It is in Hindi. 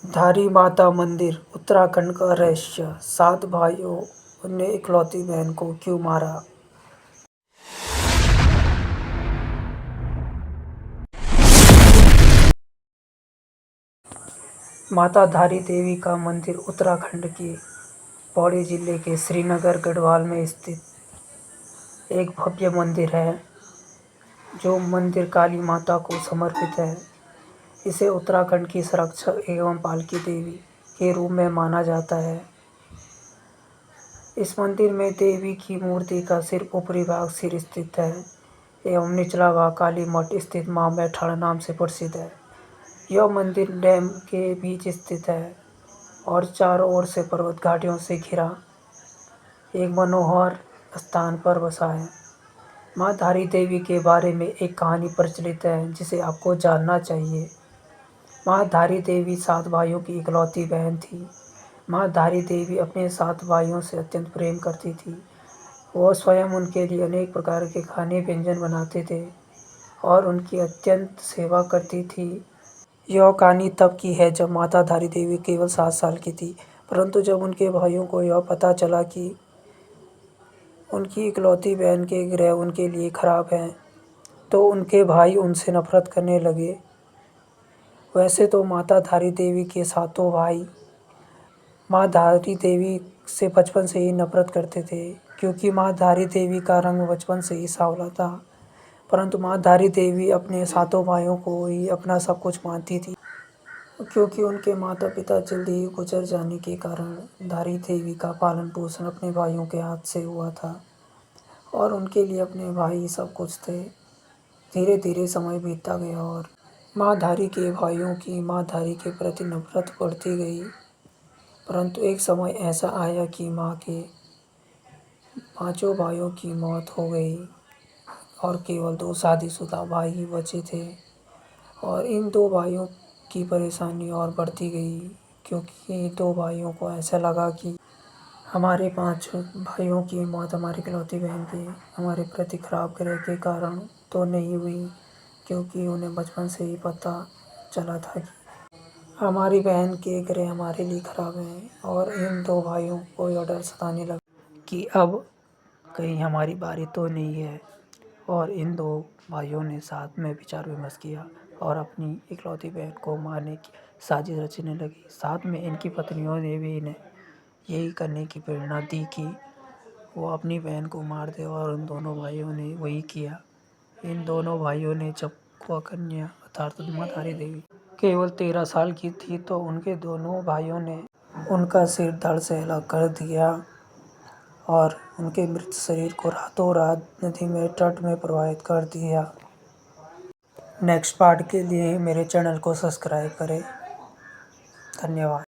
धारी माता मंदिर उत्तराखंड का रहस्य। 7 भाइयों ने इकलौती बहन को क्यों मारा? माता धारी देवी का मंदिर उत्तराखंड के पौड़ी जिले के श्रीनगर गढ़वाल में स्थित एक भव्य मंदिर है, जो मंदिर काली माता को समर्पित है। इसे उत्तराखंड की संरक्षक एवं पालकी देवी के रूप में माना जाता है। इस मंदिर में देवी की मूर्ति का सिर्फ ऊपरी भाग सिर स्थित है एवं निचला भाग काली मठ स्थित मां मैठाण नाम से प्रसिद्ध है। यह मंदिर डैम के बीच स्थित है और चारों ओर से पर्वत घाटियों से घिरा एक मनोहर स्थान पर बसा है। मां धारी देवी के बारे में एक कहानी प्रचलित है, जिसे आपको जानना चाहिए। मां धारी देवी 7 भाइयों की इकलौती बहन थी। मां धारी देवी अपने 7 भाइयों से अत्यंत प्रेम करती थी। वो स्वयं उनके लिए अनेक प्रकार के खाने व्यंजन बनाते थे और उनकी अत्यंत सेवा करती थी। यह कहानी तब की है जब माता धारी देवी केवल 7 साल की थी, परंतु जब उनके भाइयों को यह पता चला कि उनकी इकलौती बहन के ग्रह उनके लिए खराब हैं, तो उनके भाई उनसे नफरत करने लगे। वैसे तो माता धारी देवी के 7 भाई मां धारी देवी से बचपन से ही नफरत करते थे, क्योंकि मां धारी देवी का रंग बचपन से ही सांवला था। परंतु मां धारी देवी अपने 7 भाइयों को ही अपना सब कुछ मानती थी। क्योंकि उनके माता पिता जल्दी ही गुजर जाने के कारण धारी देवी का पालन पोषण अपने भाइयों के हाथ से हुआ था और उनके लिए अपने भाई सब कुछ थे। धीरे धीरे समय बीतता गया और मां धारी के भाइयों की मां धारी के प्रति नफरत बढ़ती गई। परंतु एक समय ऐसा आया कि मां के 5 भाइयों की मौत हो गई और केवल 2 शादीशुदा भाई ही बचे थे। और इन 2 भाइयों की परेशानी और बढ़ती गई, क्योंकि 2 भाइयों को ऐसा लगा कि हमारे 5 भाइयों की मौत हमारी इकलौती बहन के हमारे प्रति खराब ग्रह के कारण तो नहीं हुई, क्योंकि उन्हें बचपन से ही पता चला था कि हमारी बहन के ग्रह हमारे लिए खराब हैं। और इन 2 भाइयों को यह डर सताने लगा कि अब कहीं हमारी बारी तो नहीं है। और इन 2 भाइयों ने साथ में विचार विमर्श किया और अपनी इकलौती बहन को मारने की साजिश रचने लगी। साथ में इनकी पत्नियों ने भी इन्हें यही करने की प्रेरणा दी कि वो अपनी बहन को मार दे, और उन दोनों भाइयों ने वही किया। इन दोनों भाइयों ने जब वह कन्या अर्थात मां धारी देवी केवल 13 साल की थी, तो उनके दोनों भाइयों ने उनका सिर धड़ से अलग कर दिया और उनके मृत शरीर को रातों रात नदी में तट में प्रवाहित कर दिया। नेक्स्ट पार्ट के लिए मेरे चैनल को सब्सक्राइब करें। धन्यवाद।